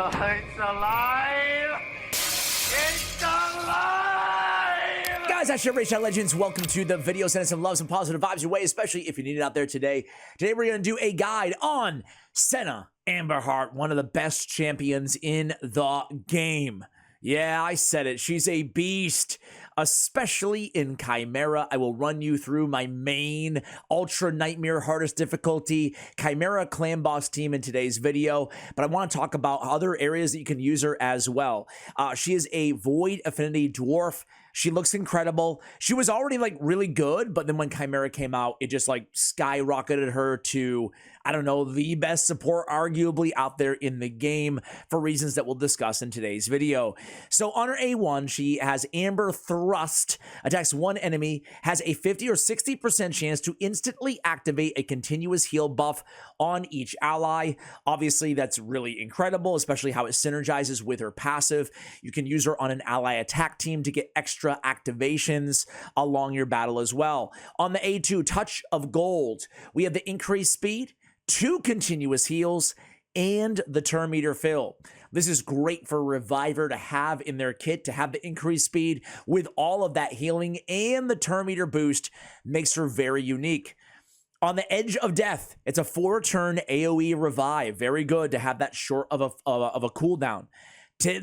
It's alive! It's alive! Guys, that's your Race Legends. Welcome to the video. Send us some love, some positive vibes your way, especially if you need it out there today. Today, we're going to do a guide on Senna Amberheart, one of the best champions in the game. Yeah, I said it. She's a beast, especially in Chimera. I will run you through my main Ultra Nightmare hardest difficulty Chimera clan boss team in today's video, but I want to talk about other areas that you can use her as well. She is a Void Affinity Dwarf. She looks incredible. She was already like really good, but then when Chimera came out, it just like skyrocketed her to, I don't know, the best support arguably out there in the game for reasons that we'll discuss in today's video. So on her A1, she has Amber Thrust, attacks one enemy, has a 50 or 60% chance to instantly activate a continuous heal buff on each ally. Obviously, that's really incredible, especially how it synergizes with her passive. You can use her on an ally attack team to get extra activations along your battle as well. On the A2, Touch of Gold, we have the increased speed, 2 continuous heals, and the turn meter fill. This is great for Reviver to have in their kit, to have the increased speed with all of that healing, and the turn meter boost makes her very unique. On the Edge of Death, it's a 4-turn AoE revive. Very good to have that short of a cooldown.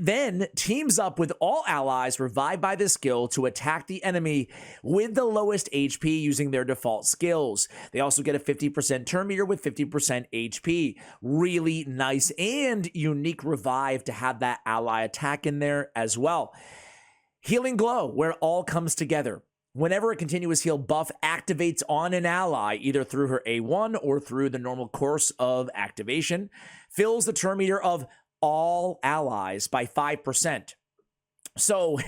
Then teams up with all allies revived by the skill to attack the enemy with the lowest HP using their default skills. They also get a 50% turn meter with 50% HP. Really nice and unique revive to have that ally attack in there as well. Healing Glow, where it all comes together. Whenever a continuous heal buff activates on an ally, either through her A1 or through the normal course of activation, fills the turn meter of all allies by 5%. So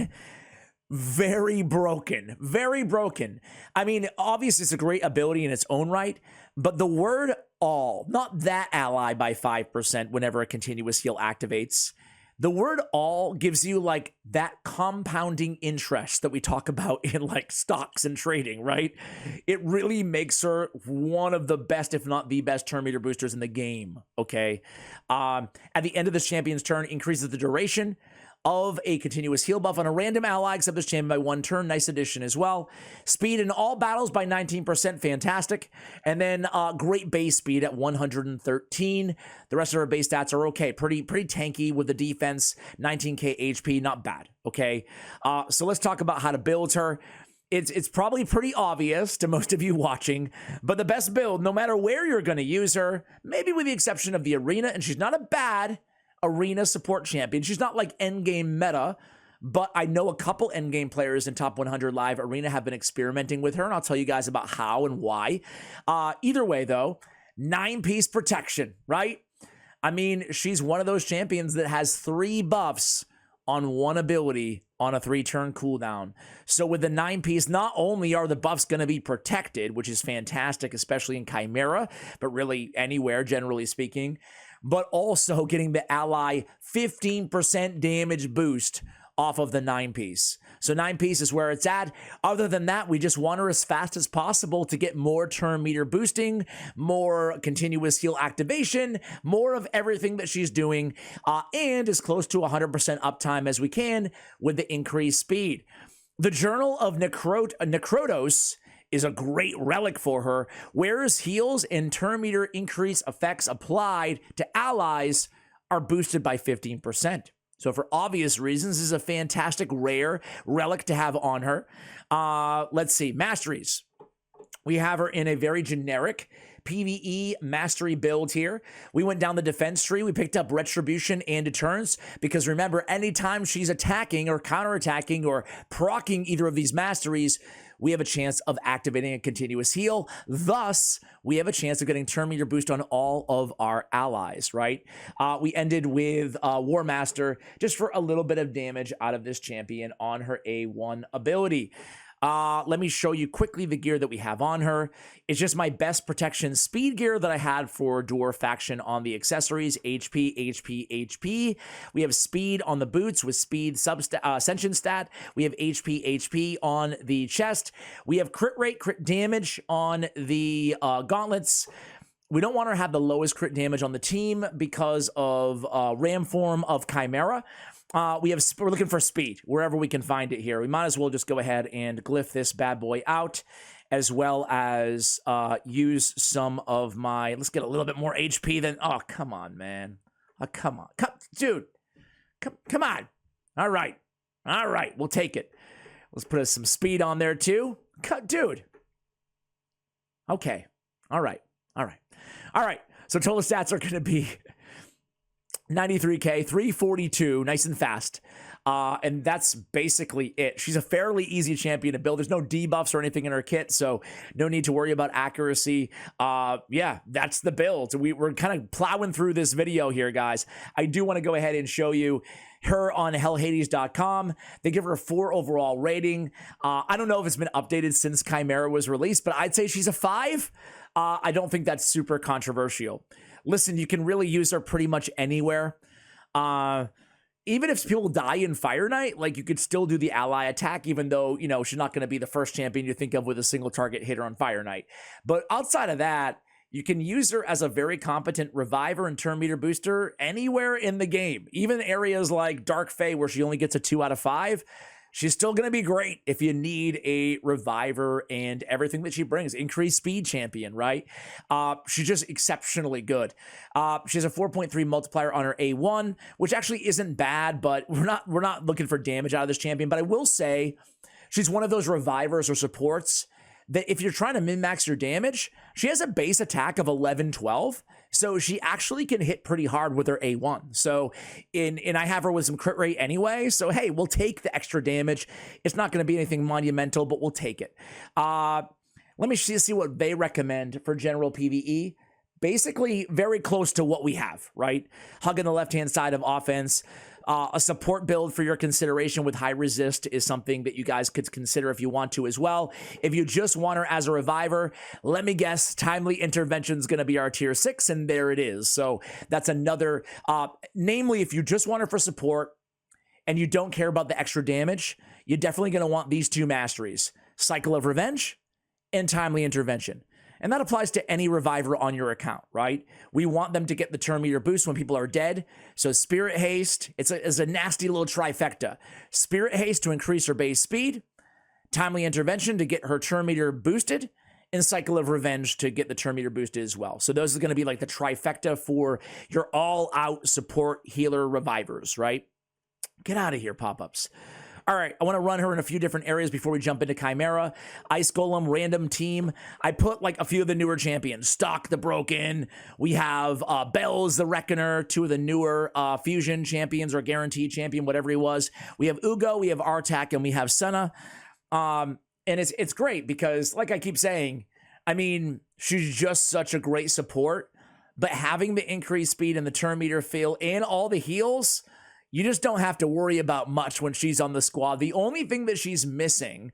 very broken, very broken. I mean, obviously it's a great ability in its own right, but the word all, not that ally by 5% whenever a continuous heal activates. The word all gives you like that compounding interest that we talk about in like stocks and trading, right? It really makes her one of the best, if not the best turn meter boosters in the game, okay? At the end of this champion's turn, increases the duration of a continuous heal buff on a random ally except this champion by 1 turn. Nice addition as well. Speed in all battles by 19%. Fantastic. And then great base speed at 113. The rest of her base stats are okay. Pretty tanky with the defense. 19k HP. Not bad. Okay. So let's talk about how to build her. It's probably pretty obvious to most of you watching, but the best build, no matter where you're going to use her, maybe with the exception of the arena, and she's not a bad arena support champion. She's not like endgame meta, but I know a couple endgame players in top 100 live arena have been experimenting with her, and I'll tell you guys about how and why. Either way, though, 9-piece protection, right? I mean, she's one of those champions that has 3 buffs on 1 ability on a 3-turn cooldown. So with the 9-piece, not only are the buffs going to be protected, which is fantastic, especially in Chimera, but really anywhere, generally speaking, but also getting the ally 15% damage boost off of the 9-piece. So 9-piece is where it's at. Other than that, we just want her as fast as possible to get more turn meter boosting, more continuous heal activation, more of everything that she's doing, and as close to 100% uptime as we can with the increased speed. The Journal of Necrotos is a great relic for her, whereas heals and turn meter increase effects applied to allies are boosted by 15%. So for obvious reasons, this is a fantastic rare relic to have on her. Let's see, Masteries. We have her in a very generic PvE mastery build here. We went down the defense tree. We picked up Retribution and Deterrence because remember, anytime she's attacking or counterattacking or proccing either of these masteries, we have a chance of activating a continuous heal. Thus, we have a chance of getting turn meter boost on all of our allies, right? We ended with War Master just for a little bit of damage out of this champion on her A1 ability. Let me show you quickly the gear that we have on her. It's just my best protection speed gear that I had for Dwarf faction on the accessories. HP, HP, HP. We have speed on the boots with speed ascension stat. We have HP, HP on the chest. We have crit rate, crit damage on the gauntlets. we don't want her to have the lowest crit damage on the team because of Ram form of Chimera. We're looking for speed wherever we can find it here. We might as well just go ahead and glyph this bad boy out, as well as use some of my, let's get a little bit more HP than, oh, come on, man. Oh, come on. Dude, come on. All right, we'll take it. Let's put some speed on there too. Dude. Okay, all right. So total stats are going to be 93k, 342, nice and fast. And that's basically it. She's a fairly easy champion to build. There's no debuffs or anything in her kit, so no need to worry about accuracy. Yeah, that's the build. We're kind of plowing through this video here, guys. I do want to go ahead and show you her on hellhades.com. They give her a 4 overall rating. I don't know if it's been updated since Chimera was released, but I'd say she's a 5. I don't think that's super controversial. Listen, you can really use her pretty much anywhere. Even if people die in Fire Knight, like, you could still do the ally attack, even though, you know, she's not going to be the first champion you think of with a single target hitter on Fire Knight. But outside of that, you can use her as a very competent reviver and turn meter booster anywhere in the game. Even areas like Dark Fae, where she only gets a 2 out of 5. She's still going to be great if you need a reviver and everything that she brings. Increased speed champion, right? She's just exceptionally good. She has a 4.3 multiplier on her A1, which actually isn't bad, but we're not looking for damage out of this champion. But I will say she's one of those revivers or supports that if you're trying to min-max your damage, she has a base attack of 11-12. So she actually can hit pretty hard with her A1. So, and I have her with some crit rate anyway. So, hey, we'll take the extra damage. It's not going to be anything monumental, but we'll take it. Let me see what they recommend for general PvE. Basically, very close to what we have, right? Hugging the left-hand side of offense. A support build for your consideration with high resist is something that you guys could consider if you want to as well. If you just want her as a reviver, let me guess, timely intervention is going to be our tier 6, and there it is. So that's another, namely, if you just want her for support and you don't care about the extra damage, you're definitely going to want these 2 masteries, Cycle of Revenge and Timely Intervention. And that applies to any reviver on your account, right? We want them to get the turn meter boost when people are dead. So Spirit Haste, it's a nasty little trifecta. Spirit Haste to increase her base speed, Timely Intervention to get her turn meter boosted, and Cycle of Revenge to get the turn meter boosted as well. So those are going to be like the trifecta for your all-out support healer revivers, right? Get out of here, pop-ups. All right, I want to run her in a few different areas before we jump into Chimera. Ice Golem, random team. I put like a few of the newer champions. Stock the Broken. We have Bells the Reckoner, 2 of the newer fusion champions or guaranteed champion, whatever he was. We have Ugo, we have Artak, and we have Senna. And it's great because, like I keep saying, I mean, she's just such a great support. But having the increased speed and the turn meter feel and all the heals, you just don't have to worry about much when she's on the squad. The only thing that she's missing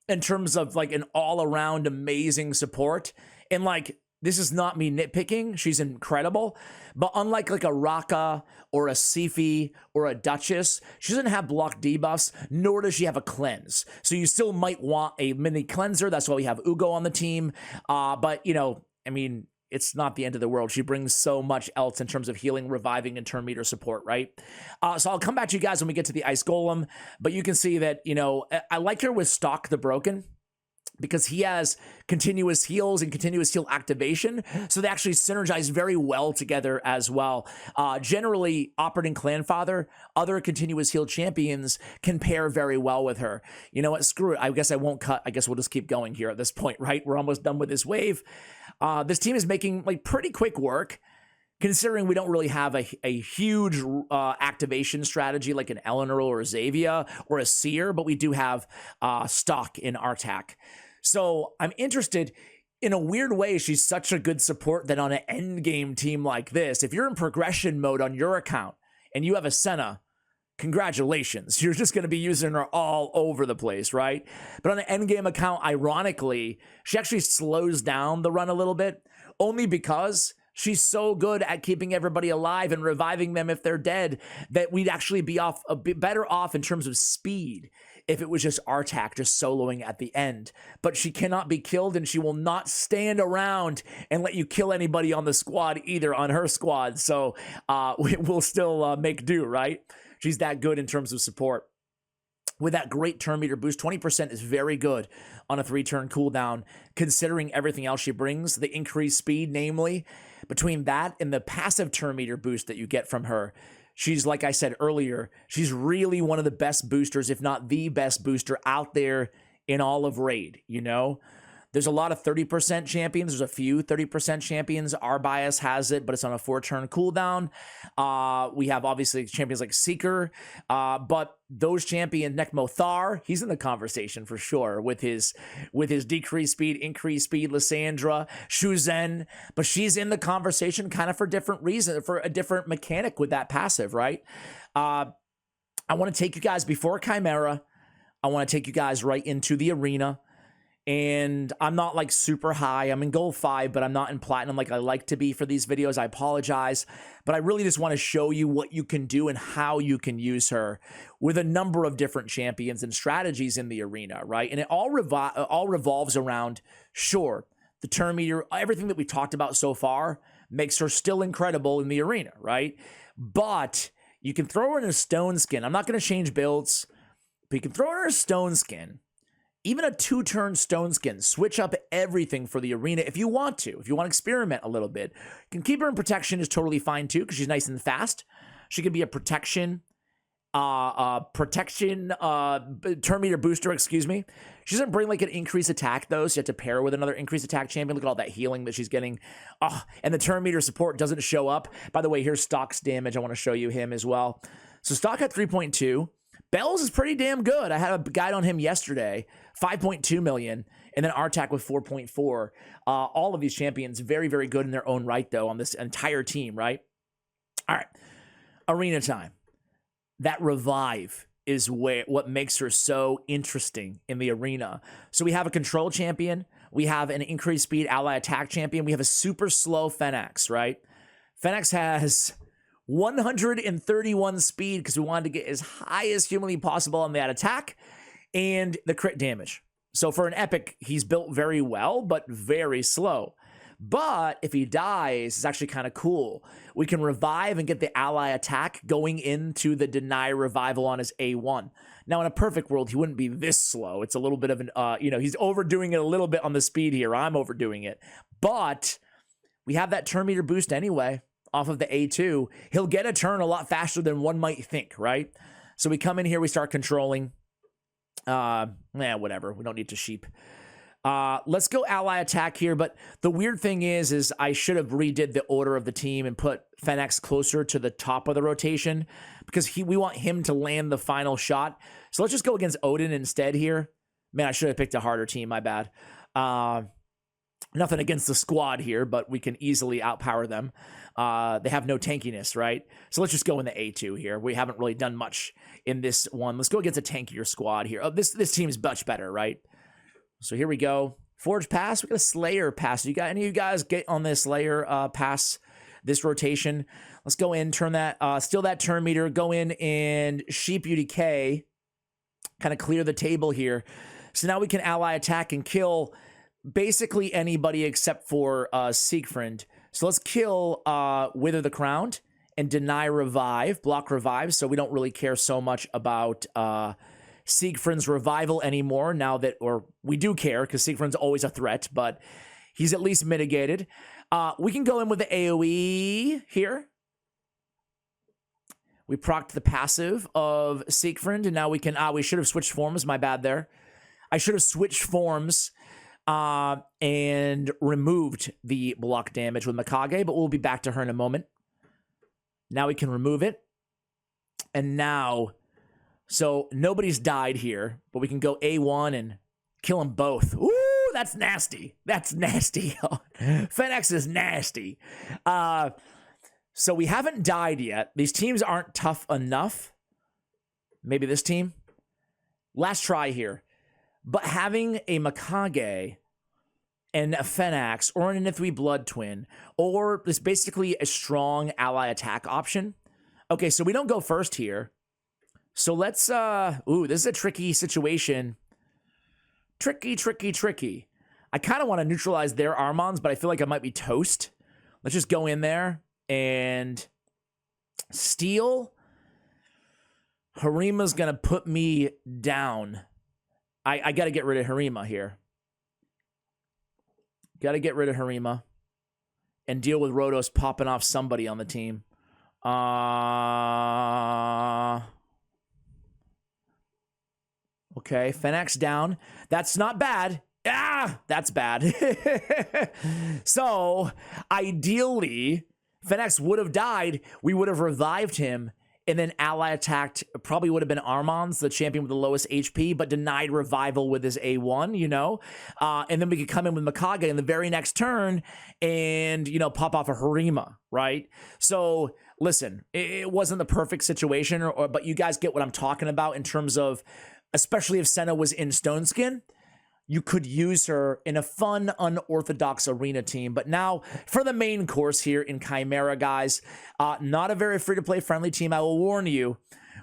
in terms of like an all-around amazing support, and like, this is not me nitpicking, she's incredible, but unlike like a Raka or a Sifi or a Duchess, she doesn't have block debuffs, nor does she have a cleanse. So you still might want a mini cleanser. That's why we have Ugo on the team. But, you know, I mean, it's not the end of the world. She brings so much else in terms of healing, reviving, and turn meter support, right? So I'll come back to you guys when we get to the Ice Golem, but you can see that, you know, I like her with Stock the Broken because he has continuous heals and continuous heal activation, so they actually synergize very well together as well. Generally, Operating Clanfather, other continuous heal champions can pair very well with her. You know what? Screw it. I guess I won't cut. I guess we'll just keep going here at this point, right? We're almost done with this wave. This team is making like pretty quick work, considering we don't really have a huge activation strategy like an Eleanor or a Xavia or a Seer, but we do have stock in Artak. So I'm interested. In a weird way, she's such a good support that on an endgame team like this, if you're in progression mode on your account and you have a Senna, congratulations. You're just going to be using her all over the place, right? But on an endgame account, ironically, she actually slows down the run a little bit, only because she's so good at keeping everybody alive and reviving them if they're dead that we'd actually be a bit better off in terms of speed if it was just Artak just soloing at the end. But she cannot be killed, and she will not stand around and let you kill anybody on the squad either, on her squad. So we'll still make do, right? She's that good in terms of support. With that great turn meter boost, 20% is very good on a 3-turn cooldown, considering everything else she brings, the increased speed, namely, between that and the passive turn meter boost that you get from her. She's, like I said earlier, she's really one of the best boosters, if not the best booster out there in all of Raid, you know? There's a lot of 30% champions. There's a few 30% champions. Our bias has it, but it's on a 4-turn cooldown. We have, obviously, champions like Seeker, but those champions, Nekmothar, he's in the conversation for sure with his decreased speed, increased speed. Lysandra, Shuzen, but she's in the conversation kind of for different reasons, for a different mechanic with that passive, right? I want to take you guys before Chimera. I want to take you guys right into the arena. And I'm not like super high. I'm in gold 5, but I'm not in platinum like I like to be for these videos. I apologize. But I really just want to show you what you can do and how you can use her with a number of different champions and strategies in the arena, right? And it all revolves around, sure, the turn meter, everything that we talked about so far makes her still incredible in the arena, right? But you can throw her in a stone skin. I'm not going to change builds, but you can throw her in a stone skin. Even a 2-turn stone skin, switch up everything for the arena if you want to. If you want to experiment a little bit. You can keep her in protection is totally fine too, because she's nice and fast. She can be a protection turn meter booster, excuse me. She doesn't bring like an increased attack though, so you have to pair her with another increased attack champion. Look at all that healing that she's getting. And the turn meter support doesn't show up. By the way, here's Stock's damage. I want to show you him as well. So Stock had 3.2. Bells is pretty damn good. I had a guide on him yesterday, 5.2 million, and then Artak with 4.4. All of these champions very, very good in their own right, though, on this entire team, right? All right, arena time. That revive is what makes her so interesting in the arena. So we have a control champion. We have an increased speed ally attack champion. We have a super slow Phoenix, right? Phoenix has 131 speed because we wanted to get as high as humanly possible on that attack and the crit damage. So for an epic, he's built very well, but very slow. But if he dies, it's actually kind of cool. We can revive and get the ally attack going into the deny revival on his A1. Now, in a perfect world, he wouldn't be this slow. It's a little bit of an, he's overdoing it a little bit on the speed here. I'm overdoing it. But we have that turn meter boost anyway. Off of the A2, he'll get a turn a lot faster than one might think, right? So we come in here, we start controlling. Whatever. We don't need to sheep. Let's go ally attack here, but the weird thing is I should have redid the order of the team and put Phoenix closer to the top of the rotation because we want him to land the final shot. So let's just go against Odin instead here. Man, I should have picked a harder team, my bad. Nothing against the squad here, but we can easily outpower them. They have no tankiness, right? So let's just go in the A2 here. We haven't really done much in this one. Let's go against a tankier squad here. Oh, this team's much better, right? So here we go. Forge pass. We got a Slayer pass. You got any of you guys get on this Slayer pass this rotation? Let's go in, turn that, steal that turn meter, go in and sheep UDK, kind of clear the table here. So now we can ally attack and kill basically anybody except for Siegfried. So let's kill Wither the Crown and deny revive, block revive. So we don't really care so much about Siegfried's revival anymore now that, or we do care because Siegfried's always a threat, but he's at least mitigated. We can go in with the AoE here. We procced the passive of Siegfried, and now we can, we should have switched forms, my bad there. I should have switched forms and removed the block damage with Mikage, but we'll be back to her in a moment. Now we can remove it. And now, so nobody's died here, but we can go A1 and kill them both. Ooh, that's nasty. That's nasty. FedEx is nasty. So we haven't died yet. These teams aren't tough enough. Maybe this team. Last try here. But having a Mikage and a Phoenix or an Nithwi Blood Twin, or this basically a strong ally attack option. Okay, so we don't go first here. So let's, ooh, this is a tricky situation. Tricky. I kind of want to neutralize their Armons, but I feel like I might be toast. Let's just go in there and steal. Harima's going to put me down. I got to get rid of Harima here. Got to get rid of Harima and deal with Rotos popping off somebody on the team. Okay, Fennex down. That's not bad. Ah, that's bad. So, ideally, Fennex would have died. We would have revived him, and then ally attacked. Probably would have been Armons, the champion with the lowest HP, but denied revival with his A1, you know? And then we could come in with Mikage in the very next turn and, you know, pop off a Harima, right? So, listen, it wasn't the perfect situation, but you guys get what I'm talking about in terms of, especially if Senna was in Stone Skin, you could use her in a fun, unorthodox arena team. But now for the main course here in Chimera, guys, not a very free-to-play friendly team. I will warn you,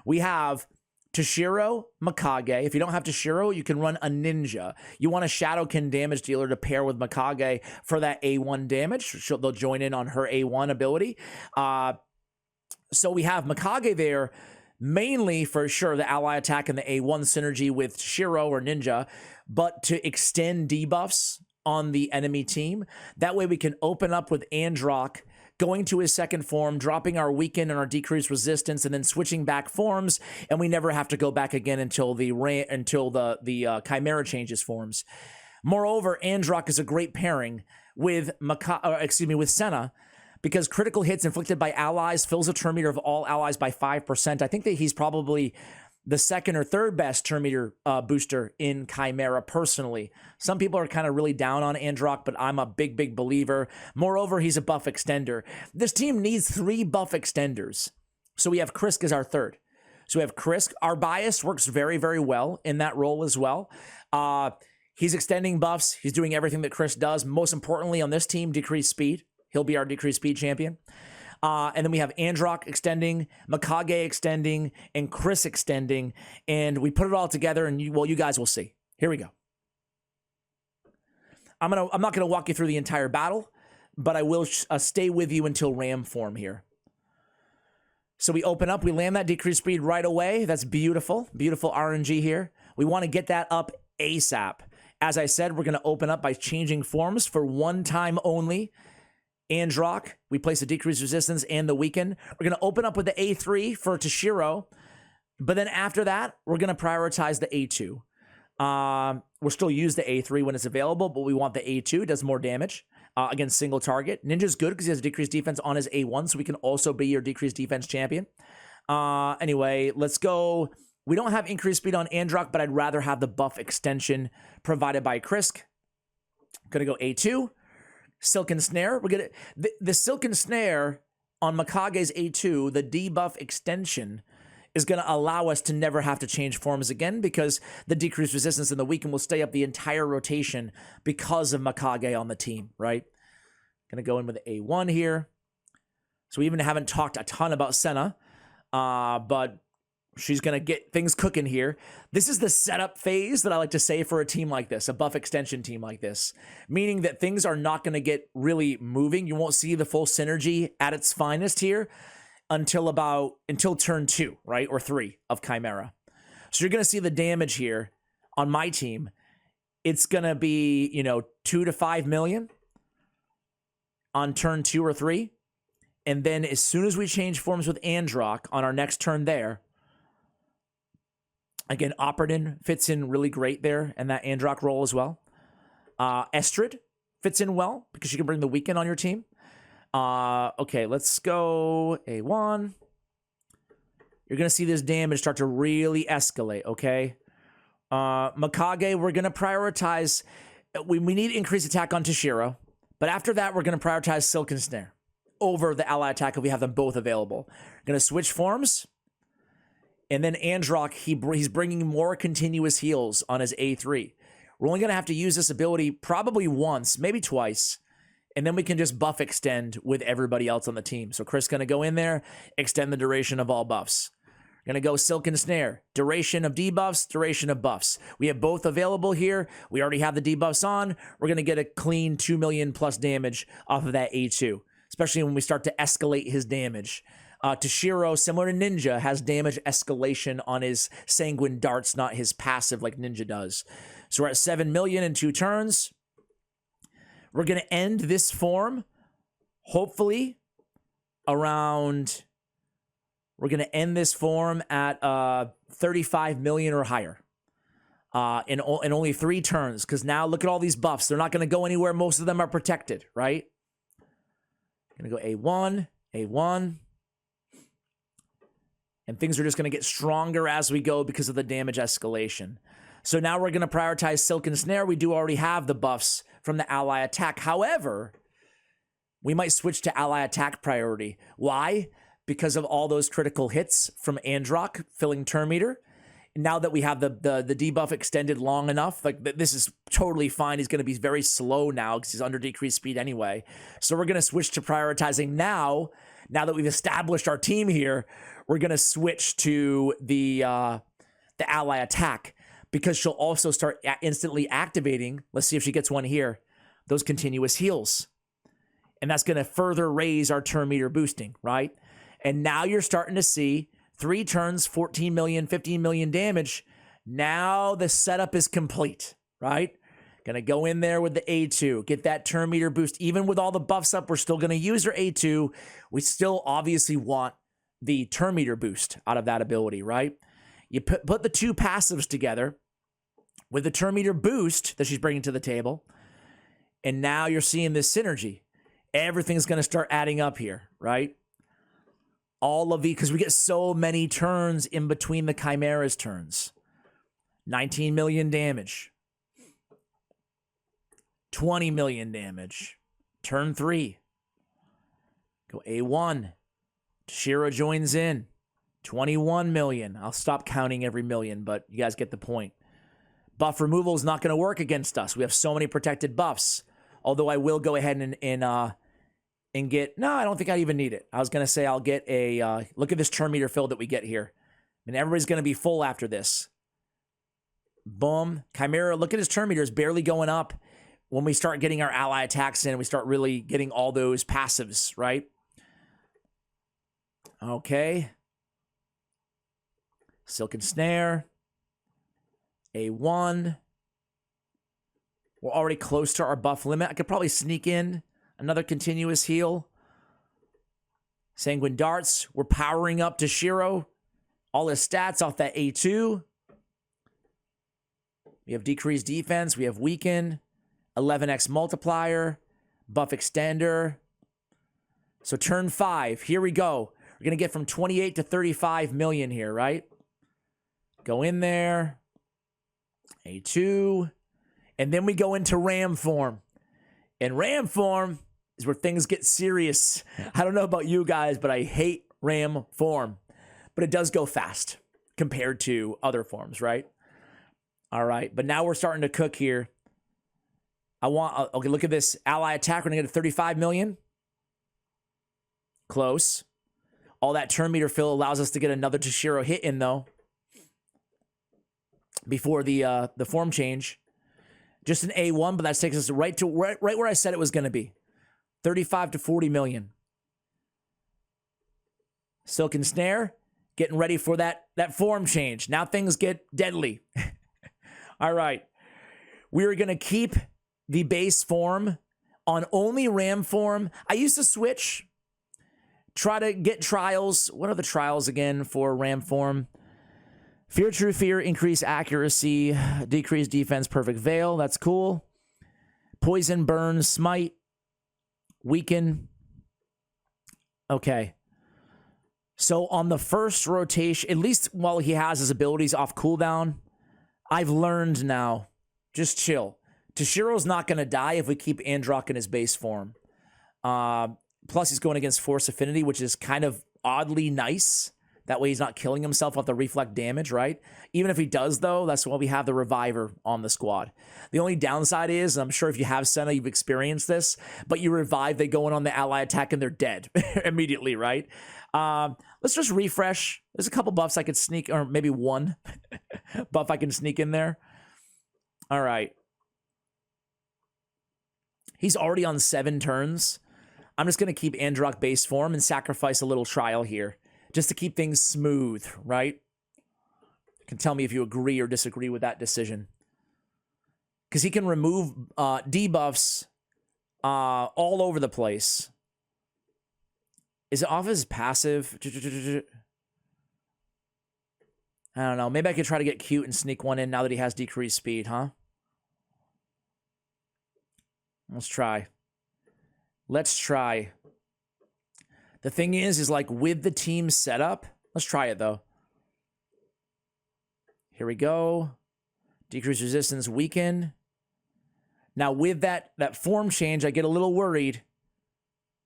we have Toshiro, Mikage. If you don't have Toshiro, you can run a Ninja. You want a Shadowkin damage dealer to pair with Mikage for that A1 damage. They'll join in on her A1 ability. So we have Mikage there, mainly for sure the ally attack and the A1 synergy with Shiro or Ninja, but to extend debuffs on the enemy team. That way we can open up with Androck, going to his second form, dropping our weaken and our decreased resistance, and then switching back forms, and we never have to go back again until the Chimera changes forms. Moreover, Androck is a great pairing with with Senna, because critical hits inflicted by allies fills a turn meter of all allies by 5%. I think that he's probably the second or third best turn meter booster in Chimera personally. Some people are kind of really down on Androck, but I'm a big believer. Moreover, he's a buff extender. This team needs 3 buff extenders. So we have Krisk as our third. So we have Krisk. Our bias works very well in that role as well. He's extending buffs. He's doing everything that Krisk does. Most importantly on this team, decreased speed. He'll be our decreased speed champion. And then we have Androck extending, Mikage extending, and Chris extending. And we put it all together, and you guys will see. Here we go. I'm not gonna walk you through the entire battle, but I will stay with you until Ram form here. So we open up, we land that decreased speed right away. That's beautiful, beautiful RNG here. We want to get that up ASAP. As I said, we're gonna open up by changing forms for one time only. Androck, we place the decreased resistance and the weaken. We're going to open up with the A3 for Toshiro, but then after that, we're going to prioritize the A2. We'll still use the A3 when it's available, but we want the A2. It does more damage against single target. Ninja's good because he has decreased defense on his A1, so we can also be your decreased defense champion. Anyway, let's go. We don't have increased speed on Androck, but I'd rather have the buff extension provided by Krisk. Going to go A2. Silken Snare. We're gonna the Silken Snare on Mikage's A2, the debuff extension, is going to allow us to never have to change forms again because the decreased resistance and the weaken will stay up the entire rotation because of Mikage on the team, right? Going to go in with A1 here. So we even haven't talked a ton about Senna, but she's going to get things cooking here. This is the setup phase that I like to say for a team like this, a buff extension team like this, meaning that things are not going to get really moving. You won't see the full synergy at its finest here until turn 2, right? Or 3 of Chimera. So you're going to see the damage here on my team. It's going to be, 2 to 5 million on turn 2 or 3. And then as soon as we change forms with Androck on our next turn there, again, Operatin fits in really great there, and that Androck role as well. Estrid fits in well because you can bring the weekend on your team. Okay, let's go A1. You're going to see this damage start to really escalate, okay? Mikage, we're going to prioritize. We need increased attack on Toshiro, but after that, we're going to prioritize Silken Snare over the ally attack if we have them both available. Going to switch forms. And then Androck, he's bringing more continuous heals on his A3. We're only going to have to use this ability probably once, maybe twice. And then we can just buff extend with everybody else on the team. So Chris going to go in there, extend the duration of all buffs. We're going to go Silken Snare. Duration of debuffs, duration of buffs. We have both available here. We already have the debuffs on. We're going to get a clean 2 million plus damage off of that A2, especially when we start to escalate his damage. Toshiro, similar to Ninja, has damage escalation on his Sanguine Darts, not his passive like Ninja does. So we're at 7 million in 2 turns. We're going to end this form, hopefully, around... We're going to end this form at 35 million or higher in only 3 turns, because now look at all these buffs. They're not going to go anywhere. Most of them are protected, right? Going to go A1, A1. And things are just going to get stronger as we go because of the damage escalation. So now we're going to prioritize Silken Snare. We do already have the buffs from the ally attack. However, we might switch to ally attack priority. Why? Because of all those critical hits from Androck filling turn meter. Now that we have the debuff extended long enough, like this is totally fine. He's going to be very slow now because he's under decreased speed anyway. So we're going to switch to prioritizing now. Now that we've established our team here, we're going to switch to the ally attack, because she'll also start instantly activating. Let's see if she gets one here. Those continuous heals. And that's going to further raise our turn meter boosting, right? And now you're starting to see 3 turns, 14 million, 15 million damage. Now the setup is complete, right? Gonna go in there with the A2, get that turn meter boost. Even with all the buffs up, we're still gonna use our A2. We still obviously want the turn meter boost out of that ability, right? You put the 2 passives together with the turn meter boost that she's bringing to the table. And now you're seeing this synergy. Everything's gonna start adding up here, right? All of the, because we get so many turns in between the Chimera's turns. 19 million damage. 20 million damage. Turn 3. Go A1. Shira joins in. 21 million. I'll stop counting every million, but you guys get the point. Buff removal is not going to work against us. We have so many protected buffs. Although I will go ahead and get... No, I don't think I even need it. I was going to say I'll get a... look at this turn meter fill that we get here. And everybody's going to be full after this. Boom. Chimera, look at his turn meter. It's barely going up. When we start getting our ally attacks in, we start really getting all those passives, right? Okay. Silken Snare. A1. We're already close to our buff limit. I could probably sneak in another continuous heal. Sanguine Darts. We're powering up to Shiro. All his stats off that A2. We have decreased defense. We have weaken. 11x multiplier. Buff extender. So turn 5. Here we go. We're going to get from 28 to 35 million here, right? Go in there. A2. And then we go into Ram form. And Ram form is where things get serious. I don't know about you guys, but I hate Ram form. But it does go fast compared to other forms, right? All right, but now we're starting to cook here. Okay, look at this. Ally attack, we're going to get a 35 million. Close. All that turn meter fill allows us to get another Toshiro hit in, though. Before the form change. Just an A1, but that takes us right where I said it was going to be. 35 to 40 million. Silken Snare, getting ready for that form change. Now things get deadly. All right. We're going to keep the base form on only Ram form. I used to switch. Try to get trials. What are the trials again for Ram form? Fear, True Fear, increase accuracy, decrease defense, perfect veil. That's cool. Poison, burn, smite, weaken. Okay. So on the first rotation, at least while he has his abilities off cooldown, I've learned now, just chill. Toshiro's not going to die if we keep Androck in his base form. Plus, he's going against Force Affinity, which is kind of oddly nice That way he's not killing himself off the reflect damage, right? Even if he does, though, that's why we have the Reviver on the squad. The only downside is, I'm sure if you have Senna, you've experienced this, but you revive, they go in on the ally attack, and they're dead immediately, right? Let's just refresh. There's a couple buffs I could sneak, or maybe one buff I can sneak in there. All right. He's already on 7 turns. I'm just going to keep Androck base form and sacrifice a little trial here, just to keep things smooth, right? You can tell me if you agree or disagree with that decision. Because he can remove debuffs all over the place. Is it off his passive? I don't know. Maybe I could try to get cute and sneak one in now that he has decreased speed, huh? Let's try. Let's try. The thing is like with the team setup, let's try it though. Here we go. Decrease resistance, weaken. Now with that form change, I get a little worried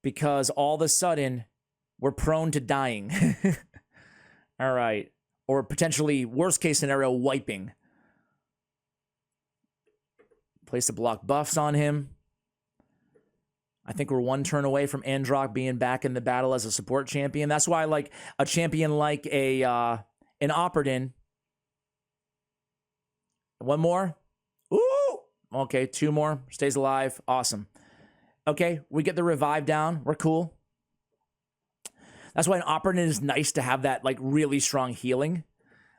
because all of a sudden we're prone to dying. All right. Or potentially, worst case scenario, wiping. Place to block buffs on him. I think we're 1 turn away from Androck being back in the battle as a support champion. That's why I like a champion like an Operdin. One more. Ooh! Okay, 2 more. Stays alive. Awesome. Okay, we get the revive down. We're cool. That's why an Operdin is nice to have that like really strong healing.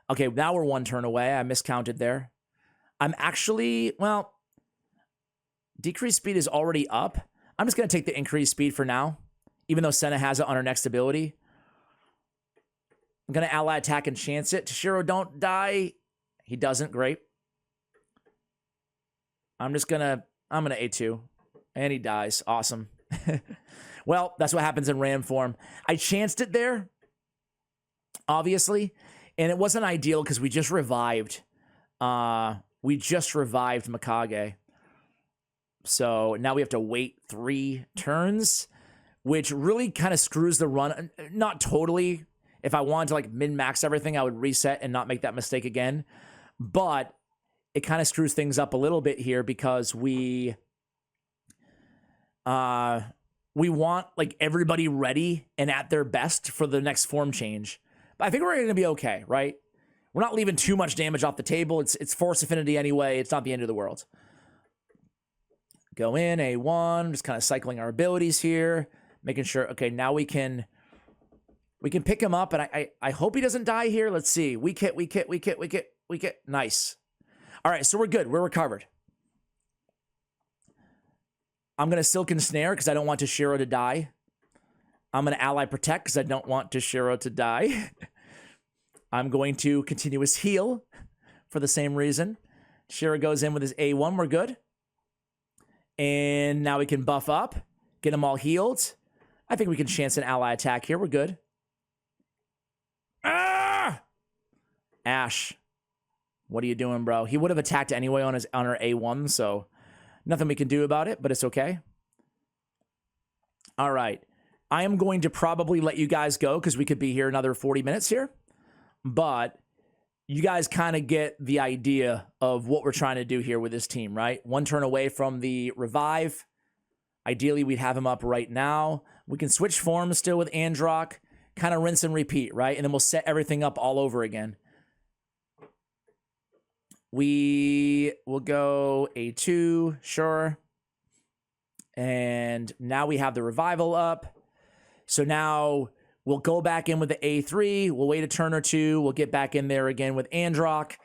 Okay, now we're 1 turn away. I miscounted there. I'm actually, well, decreased speed is already up. I'm just going to take the increased speed for now, even though Senna has it on her next ability. I'm going to ally attack and chance it. Toshiro, don't die. He doesn't. Great. I'm going to A2. And he dies. Awesome. Well, that's what happens in Ram form. I chanced it there, obviously, and it wasn't ideal because we just revived. Mikage. So now we have to wait 3 turns, which really kind of screws the run. Not totally. If I wanted to like min-max everything, I would reset and not make that mistake again. But it kind of screws things up a little bit here because we want like everybody ready and at their best for the next form change. But I think we're going to be okay, right? We're not leaving too much damage off the table. It's force affinity anyway. It's not the end of the world. Go in, A1, just kind of cycling our abilities here, making sure, okay, now we can pick him up, and I hope he doesn't die here. Let's see. Weak hit. Nice. All right, so we're good. We're recovered. I'm going to Silken Snare because I don't want Toshiro to die. I'm going to Ally Protect because I don't want Toshiro to die. I'm going to Continuous Heal for the same reason. Toshiro goes in with his A1. We're good. And now we can buff up, get them all healed. I think we can chance an ally attack here. We're good. Ah! Ash, what are you doing, bro? He would have attacked anyway on our A1, so nothing we can do about it, but it's okay. All right. I am going to probably let you guys go because we could be here another 40 minutes here. But you guys kind of get the idea of what we're trying to do here with this team, right? 1 turn away from the revive. Ideally, we'd have him up right now. We can switch forms still with Androck, kind of rinse and repeat, right? And then we'll set everything up all over again. We will go A2, sure. And now we have the revival up. So now we'll go back in with the A3. We'll wait a turn or 2. We'll get back in there again with Androck.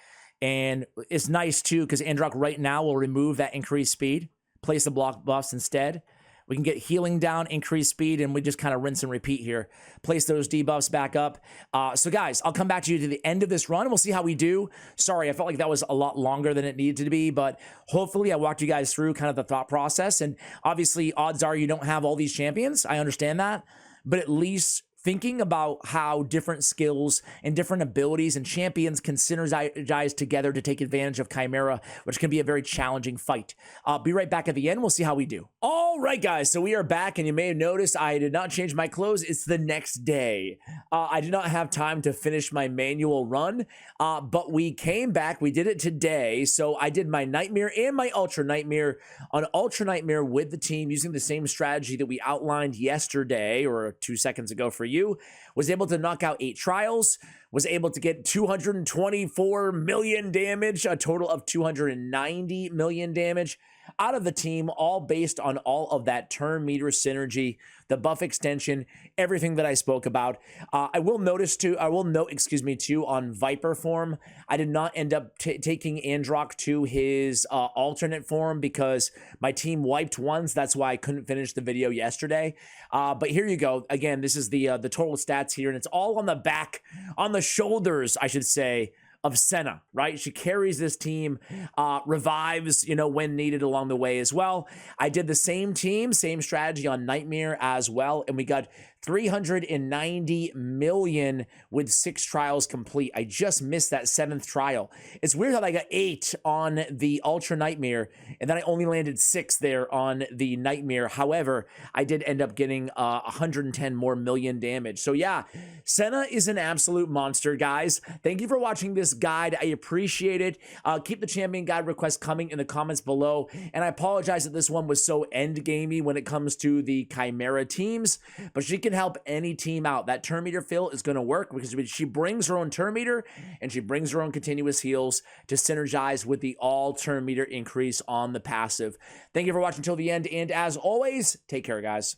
And it's nice, too, because Androck right now will remove that increased speed. Place the block buffs instead. We can get healing down, increase speed, and we just kind of rinse and repeat here. Place those debuffs back up. So, guys, I'll come back to you to the end of this run, and we'll see how we do. Sorry, I felt like that was a lot longer than it needed to be, but hopefully I walked you guys through kind of the thought process. And obviously, odds are you don't have all these champions. I understand that. But at least thinking about how different skills and different abilities and champions can synergize together to take advantage of Chimera, which can be a very challenging fight. I'll be right back at the end. We'll see how we do. All right, guys. So we are back, and you may have noticed I did not change my clothes. It's the next day. I did not have time to finish my manual run, but we came back. We did it today. So I did my Nightmare and my Ultra Nightmare on Ultra Nightmare with the team using the same strategy that we outlined yesterday or 2 seconds ago for you. Was able to knock out 8 trials, was able to get 224 million damage, a total of 290 million damage out of the team, all based on all of that turn meter synergy, the buff extension, everything that I spoke about. I will note, too, on Viper form, I did not end up taking Androck to his alternate form because my team wiped once. That's why I couldn't finish the video yesterday. But here you go. Again, this is the total stats here, and it's all on the back, on the shoulders, I should say, of Senna, right? She carries this team, revives, when needed along the way as well. I did the same team, same strategy on Nightmare as well, and we got 390 million with 6 trials complete. I just missed that 7th trial. It's weird how I got 8 on the Ultra Nightmare, and then I only landed 6 there on the Nightmare. However, I did end up getting 110 more million damage. So yeah, Senna is an absolute monster, guys. Thank you for watching this guide. I appreciate it. Keep the champion guide requests coming in the comments below, and I apologize that this one was so endgamey when it comes to the Chimera teams, but she can help any team out. That turn meter fill is going to work because she brings her own turn meter and she brings her own continuous heals to synergize with the all turn meter increase on the passive. Thank you for watching till the end, and as always, take care, guys.